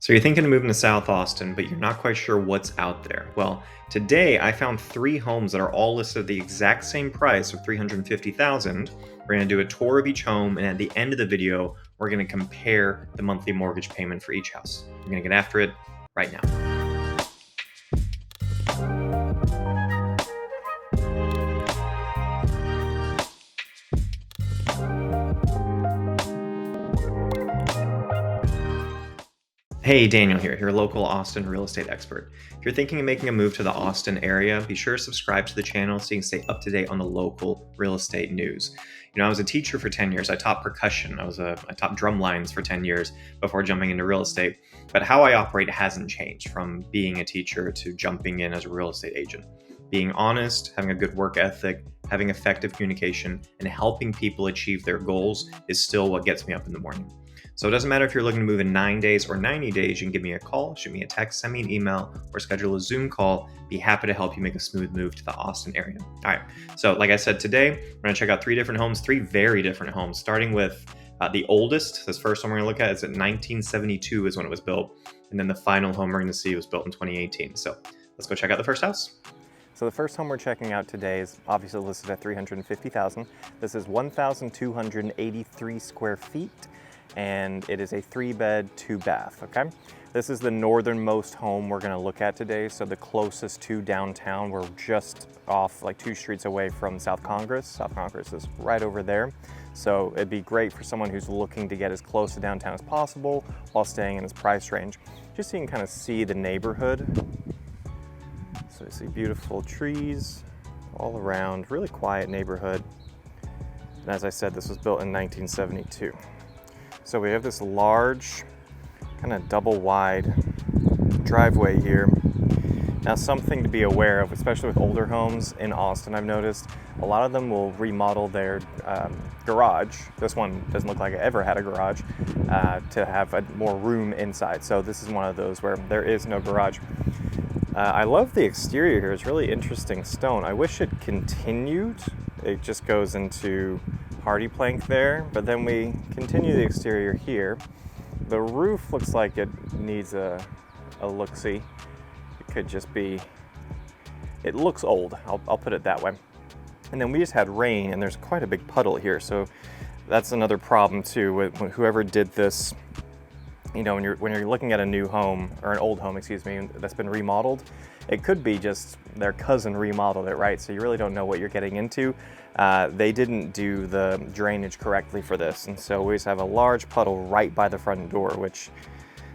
So you're thinking of moving to South Austin, but you're not quite sure what's out there. Well, today I found 3 homes that are all listed at the exact same price of $350,000. We're going to do a tour of each home, and at the end of the video, we're going to compare the monthly mortgage payment for each house. We're going to get after it right now. Hey, Daniel here, your local Austin real estate expert. If you're thinking of making a move to the Austin area, be sure to subscribe to the channel so you can stay up to date on the local real estate news. I was a teacher for 10 years. I taught percussion. I taught drum lines for 10 years before jumping into real estate. But how I operate hasn't changed from being a teacher to jumping in as a real estate agent. Being honest, having a good work ethic, having effective communication, and helping people achieve their goals is still what gets me up in the morning. So it doesn't matter if you're looking to move in 9 days or 90 days, you can give me a call, shoot me a text, send me an email, or schedule a Zoom call. Be happy to help you make a smooth move to the Austin area. All right, so like I said, today, we're gonna check out 3 different homes, 3 very different homes, starting with the oldest. This first one we're gonna look at is at 1972 is when it was built. And then the final home we're gonna see was built in 2018. So let's go check out the first house. So the first home we're checking out today is obviously listed at $350,000. This is 1,283 square feet, and it is a 3-bed, 2-bath, okay? This is the northernmost home we're gonna look at today, so the closest to downtown. We're just off like 2 streets away from South Congress. South Congress is right over there. So it'd be great for someone who's looking to get as close to downtown as possible while staying in this price range. Just so you can kind of see the neighborhood. So you see beautiful trees all around, really quiet neighborhood. And as I said, this was built in 1972. So we have this large, kind of double wide driveway here. Now, something to be aware of, especially with older homes in Austin, I've noticed, a lot of them will remodel their garage. This one doesn't look like it ever had a garage to have more room inside. So this is one of those where there is no garage. I love the exterior here. It's really interesting stone. I wish it continued. It just goes into hardy plank there, but then we continue the exterior here. The roof looks like it needs a look-see. It could just be, it looks old, I'll put it that way. And then we just had rain, and there's quite a big puddle here, so that's another problem too with whoever did this. When you're looking at a new home, or an old home, excuse me, that's been remodeled, it could be just their cousin remodeled it, right? So you really don't know what you're getting into. They didn't do the drainage correctly for this, and so we just have a large puddle right by the front door, which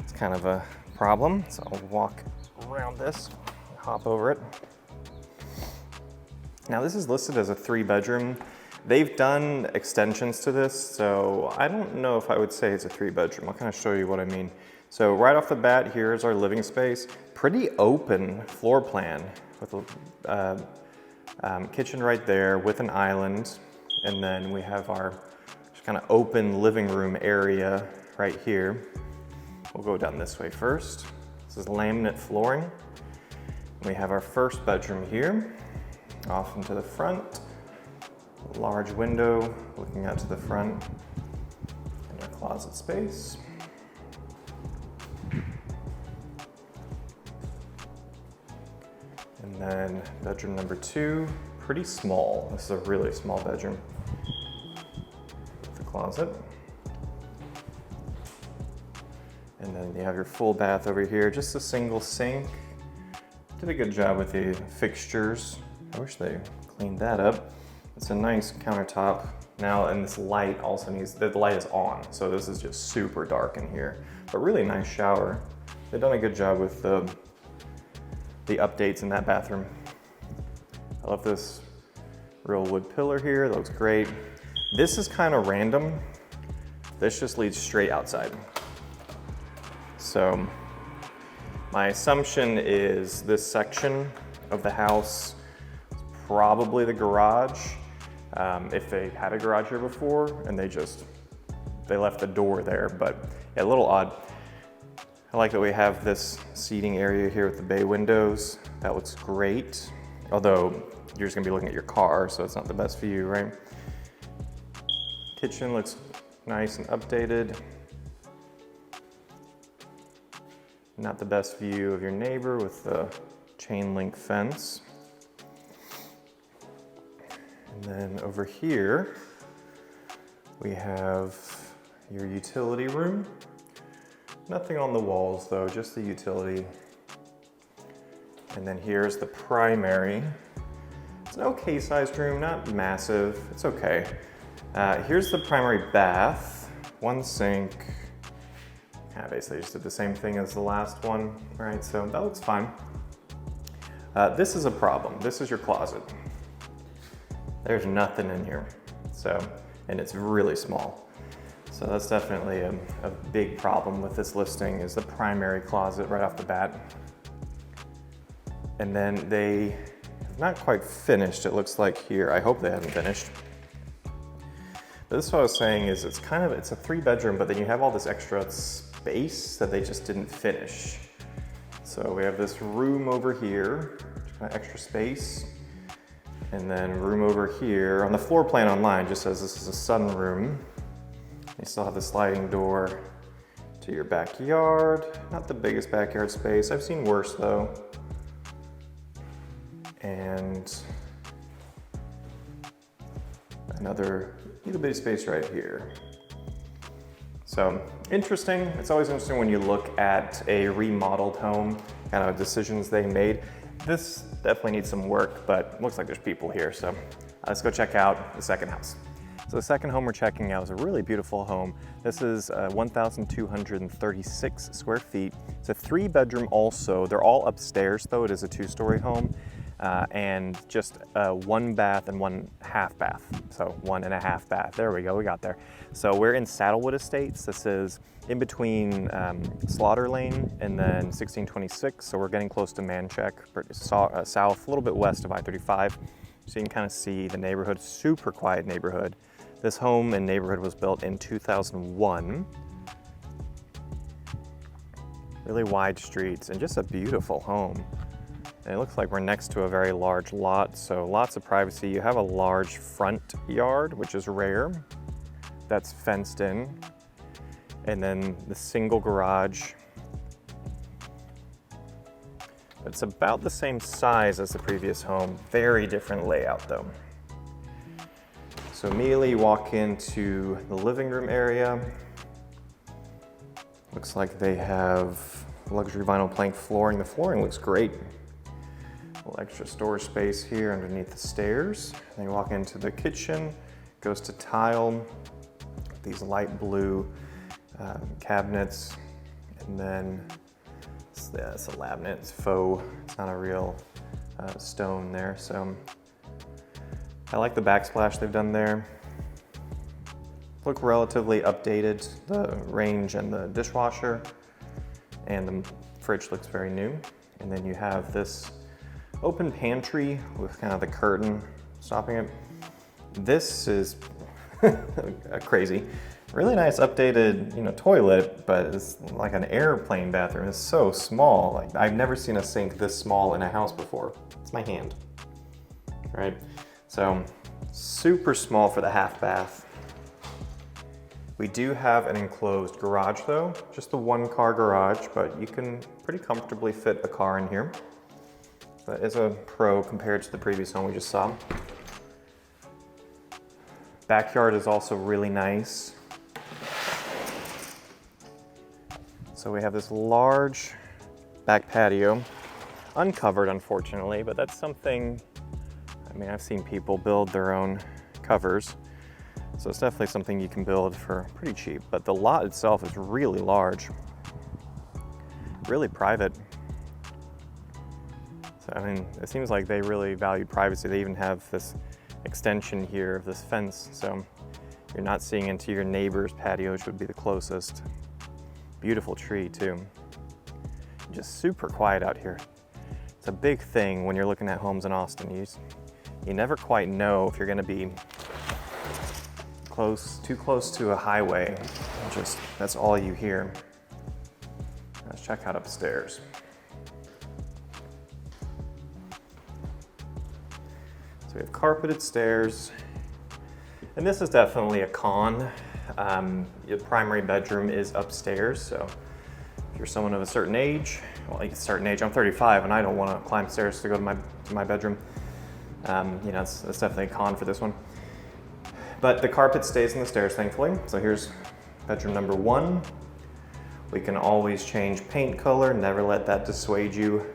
is kind of a problem. So I'll walk around this, hop over it. Now this is listed as a 3-bedroom. They've done extensions to this, so I don't know if I would say it's a 3-bedroom. I'll kind of show you what I mean. So right off the bat, here's our living space. Pretty open floor plan with a kitchen right there with an island. And then we have our just kind of open living room area right here. We'll go down this way first. This is laminate flooring. We have our first bedroom here, off into the front. Large window looking out to the front, and our closet space. And then bedroom number 2, pretty small. This is a really small bedroom with a closet. And then you have your full bath over here, just a single sink. Did a good job with the fixtures. I wish they cleaned that up. It's a nice countertop now, and this light also the light is on, so this is just super dark in here. But really nice shower. They've done a good job with the updates in that bathroom. I love this real wood pillar here, that looks great. This is kind of random. This just leads straight outside. So my assumption is this section of the house is probably the garage. If they had a garage here before and they left the door there, but yeah, a little odd. I like that we have this seating area here with the bay windows. That looks great. Although you're just gonna be looking at your car, so it's not the best view, right? Kitchen looks nice and updated. Not the best view of your neighbor with the chain link fence. And then over here, we have your utility room. Nothing on the walls though, just the utility. And then here's the primary. It's an okay sized room, not massive, it's okay. Here's the primary bath, one sink. Basically just did the same thing as the last one, right? So that looks fine. This is a problem. This is your closet. There's nothing in here. And it's really small. So that's definitely a big problem with this listing is the primary closet right off the bat. And then they have not quite finished, it looks like here. I hope they haven't finished. But this is what I was saying is it's a 3-bedroom, but then you have all this extra space that they just didn't finish. So we have this room over here, kind of extra space. And then room over here. On the floor plan online, just says this is a sunroom. You still have the sliding door to your backyard. Not the biggest backyard space. I've seen worse though. And another little bitty space right here. So interesting. It's always interesting when you look at a remodeled home, kind of decisions they made. This definitely needs some work, but looks like there's people here. So let's go check out the second house. So the second home we're checking out is a really beautiful home. This is 1,236 square feet. It's a 3-bedroom also. They're all upstairs though. It is a 2-story home. And just 1 bath and 1.5 bath. So 1.5 bath, there we go, we got there. So we're in Saddlewood Estates. This is in between Slaughter Lane and then 1626. So we're getting close to Manchac, south, a little bit west of I-35. So you can kind of see the neighborhood, super quiet neighborhood. This home and neighborhood was built in 2001. Really wide streets and just a beautiful home. And it looks like we're next to a very large lot, so lots of privacy. You have a large front yard, which is rare. That's fenced in. And then the single garage. It's about the same size as the previous home. Very different layout though. So immediately you walk into the living room area. Looks like they have luxury vinyl plank flooring. The flooring looks great. A little extra storage space here underneath the stairs. Then you walk into the kitchen, goes to tile, these light blue cabinets, and then it's a laminate, it's faux, it's not a real stone there. So I like the backsplash they've done there. Look relatively updated, the range and the dishwasher, and the fridge looks very new. And then you have this open pantry with kind of the curtain stopping it. This is crazy. Really nice updated, toilet, but it's like an airplane bathroom. It's so small. Like I've never seen a sink this small in a house before. It's my hand, right? So super small for the half bath. We do have an enclosed garage though, just the 1-car garage, but you can pretty comfortably fit a car in here. That is a pro compared to the previous home we just saw. Backyard is also really nice. So we have this large back patio, uncovered unfortunately, but that's something, I've seen people build their own covers. So it's definitely something you can build for pretty cheap, but the lot itself is really large, really private. So, it seems like they really value privacy. They even have this extension here of this fence, so you're not seeing into your neighbor's patio, which would be the closest. Beautiful tree too. Just super quiet out here. It's a big thing when you're looking at homes in Austin. You never quite know if you're gonna be too close to a highway. That's all you hear. Let's check out upstairs. So we have carpeted stairs, and this is definitely a con. Your primary bedroom is upstairs, so if you're someone of a certain age, well, like a certain age, I'm 35 and I don't want to climb stairs to go to my bedroom. You know, that's definitely a con for this one. But the carpet stays in the stairs, thankfully. So here's bedroom number 1. We can always change paint color, never let that dissuade you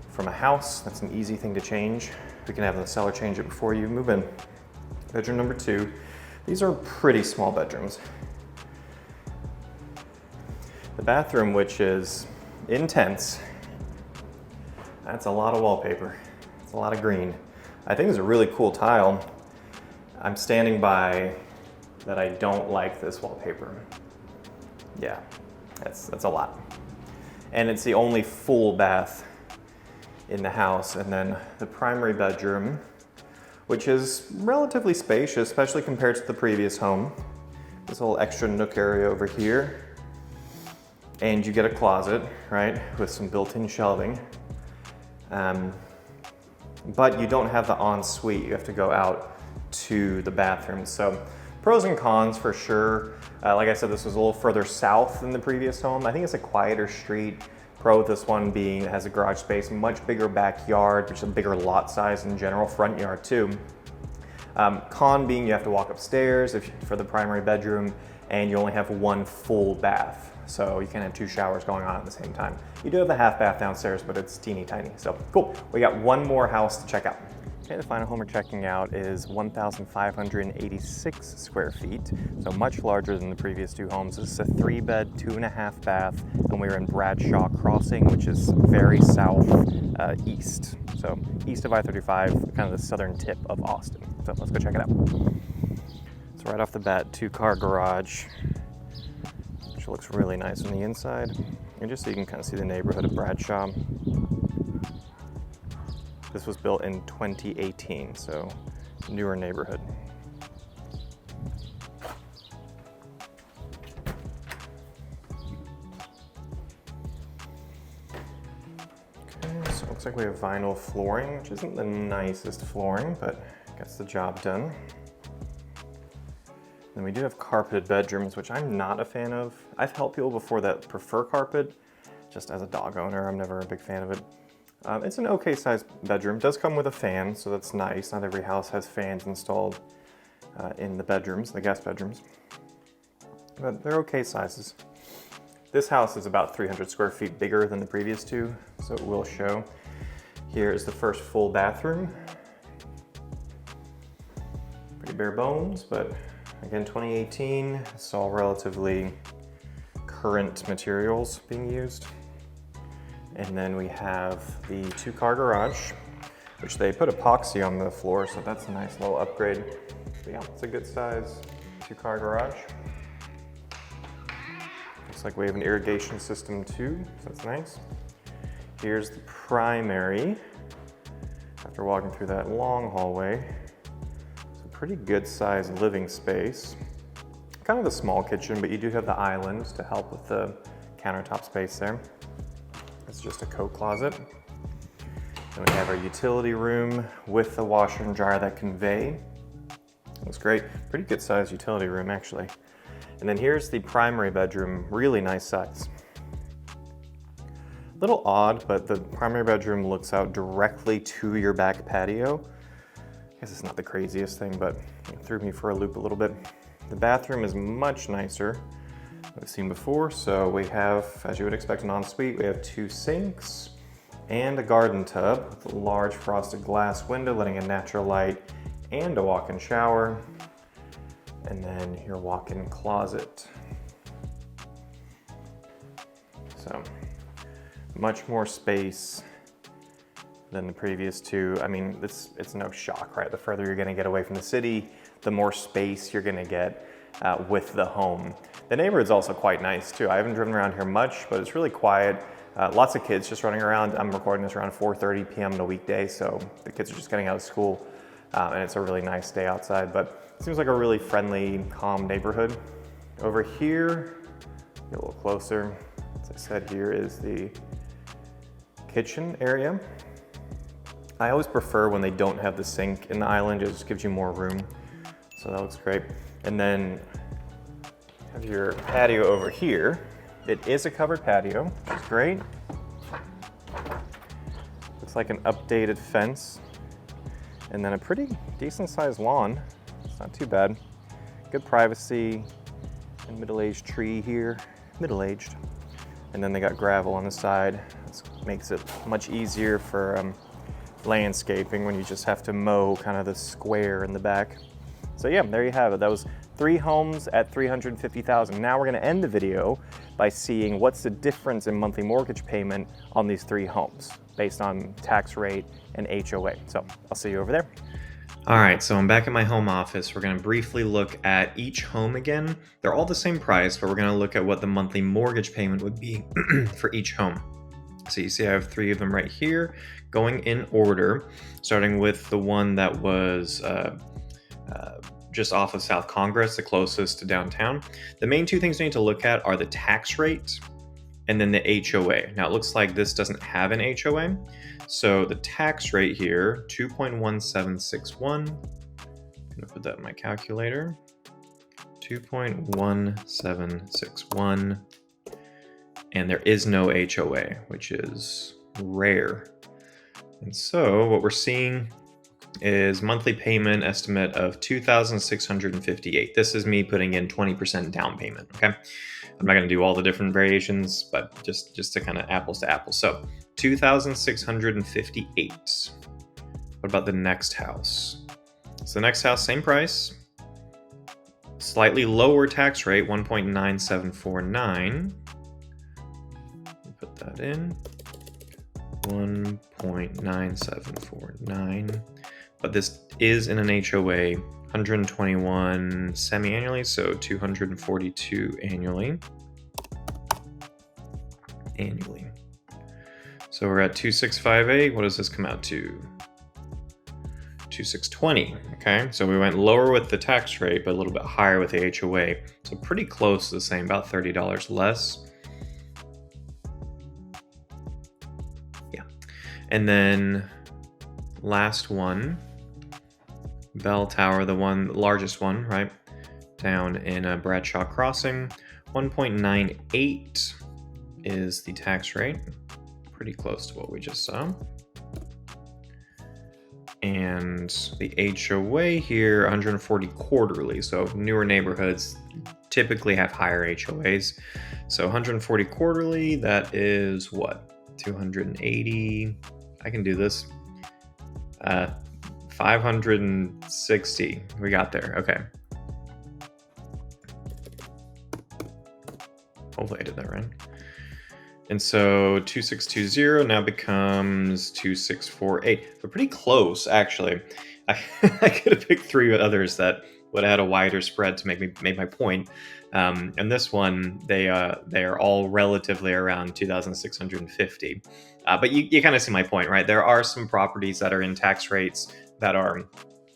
from a house. That's an easy thing to change. We can have the seller change it before you move in. Bedroom number 2. These are pretty small bedrooms. The bathroom, which is intense, that's a lot of wallpaper. It's a lot of green. I think it's a really cool tile. I'm standing by that I don't like this wallpaper. Yeah, that's a lot. And it's the only full bath in the house. And then the primary bedroom, which is relatively spacious, especially compared to the previous home. This little extra nook area over here. And you get a closet, right, with some built-in shelving. But you don't have the ensuite. You have to go out to the bathroom. So pros and cons for sure. Like I said, this was a little further south than the previous home. I think it's a quieter street. Pro with this one being it has a garage space, much bigger backyard, which is a bigger lot size in general, front yard too. Con being you have to walk upstairs for the primary bedroom, and you only have one full bath. So you can't have 2 showers going on at the same time. You do have the half bath downstairs, but it's teeny tiny. So cool, we got one more house to check out. Okay, the final home we're checking out is 1,586 square feet, so much larger than the previous 2 homes. This is a 3-bed, 2.5 bath, and we're in Bradshaw Crossing, which is very south east. So east of I-35, kind of the southern tip of Austin. So let's go check it out. So right off the bat, 2-car garage, which looks really nice on the inside. And just so you can kind of see the neighborhood of Bradshaw. This was built in 2018, so newer neighborhood. Okay, so it looks like we have vinyl flooring, which isn't the nicest flooring, but gets the job done. Then we do have carpeted bedrooms, which I'm not a fan of. I've helped people before that prefer carpet. Just as a dog owner, I'm never a big fan of it. It's an okay sized bedroom. It does come with a fan, so that's nice. Not every house has fans installed in the bedrooms, the guest bedrooms. But they're okay sizes. This house is about 300 square feet bigger than the previous 2, so it will show. Here is the first full bathroom. Pretty bare bones, but again, 2018, it's all relatively current materials being used. And then we have the 2-car garage, which they put epoxy on the floor, so that's a nice little upgrade. But yeah, it's a good size 2-car garage. Looks like we have an irrigation system too, so that's nice. Here's the primary. After walking through that long hallway, it's a pretty good sized living space. Kind of a small kitchen, but you do have the island to help with the countertop space there. It's just a coat closet. Then we have our utility room with the washer and dryer that convey. Looks great. Pretty good sized utility room actually. And then here's the primary bedroom, really nice size. A little odd, but the primary bedroom looks out directly to your back patio. I guess it's not the craziest thing, but it threw me for a loop a little bit. The bathroom is much nicer than we've seen before. So we have, as you would expect, an ensuite. We have 2 sinks and a garden tub with a large frosted glass window letting in natural light, and a walk-in shower. And then your walk-in closet. So much more space than the previous 2. I mean, it's no shock, right? The further you're gonna get away from the city, the more space you're gonna get with the home. The neighborhood's also quite nice too. I haven't driven around here much, but it's really quiet. Lots of kids just running around. I'm recording this around 4:30 p.m. on a weekday, so the kids are just getting out of school, and it's a really nice day outside, but it seems like a really friendly, calm neighborhood. Over here, get a little closer. As I said, here is the kitchen area. I always prefer when they don't have the sink in the island. It just gives you more room. So that looks great. And then have your patio over here. It is a covered patio, which is great. Looks like an updated fence. And then a pretty decent sized lawn. It's not too bad. Good privacy. And middle-aged tree here. Middle-aged. And then they got gravel on the side. This makes it much easier for landscaping when you just have to mow kind of the square in the back. So yeah, there you have it. That was 3 homes at $350,000. Now we're gonna end the video by seeing what's the difference in monthly mortgage payment on these 3 homes based on tax rate and HOA. So I'll see you over there. All right, so I'm back at my home office. We're gonna briefly look at each home again. They're all the same price, but we're gonna look at what the monthly mortgage payment would be for each home. So you see I have 3 of them right here, going in order, starting with the one that was just off of South Congress, the closest to downtown. The main 2 things we need to look at are the tax rate and then the HOA. Now it looks like this doesn't have an HOA. So the tax rate here, 2.1761. I'm gonna put that in my calculator. 2.1761. And there is no HOA, which is rare. And so what we're seeing is monthly payment estimate of $2,658. This is me putting in 20% down payment, okay? I'm not gonna do all the different variations, but just to kind of apples to apples. So 2,658. What about the next house? So the next house, same price, slightly lower tax rate, 1.9749. Put that in, 1.9749. But this is in an HOA, 121 semi-annually, so 242 annually. So we're at 2,658. What does this come out to? 2,620. Okay, so we went lower with the tax rate, but a little bit higher with the HOA. So pretty close to the same, about $30 less. Yeah, and then last one. Bell Tower, the largest one, right? Down in Bradshaw Crossing. 1.98 is the tax rate. Pretty close to what we just saw. And the HOA here, 140 quarterly. So newer neighborhoods typically have higher HOAs. So 140 quarterly, that is what? 280. I can do this. 560. We got there. Okay. Hopefully I did that right. And so 2620 now becomes 2648. But pretty close, actually. I could have picked 3 others that would have had a wider spread to make my point. And this one, they are all relatively around 2,650. But you kind of see my point, right? There are some properties that are in tax rates that are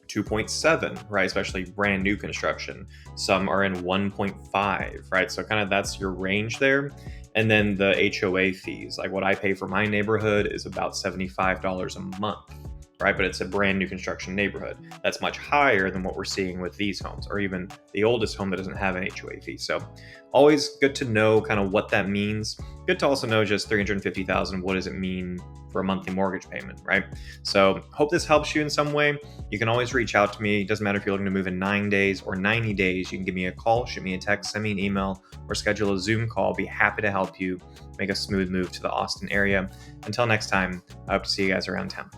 2.7, right? Especially brand new construction. Some are in 1.5, right? So kind of that's your range there. And then the HOA fees, like what I pay for my neighborhood is about $75 a month, right? But it's a brand new construction neighborhood. That's much higher than what we're seeing with these homes, or even the oldest home that doesn't have an HOA fee. So always good to know kind of what that means. Good to also know just $350,000, what does it mean for a monthly mortgage payment, right? So hope this helps you in some way. You can always reach out to me. It doesn't matter if you're looking to move in 9 days or 90 days. You can give me a call, shoot me a text, send me an email, or schedule a Zoom call. I'll be happy to help you make a smooth move to the Austin area. Until next time, I hope to see you guys around town.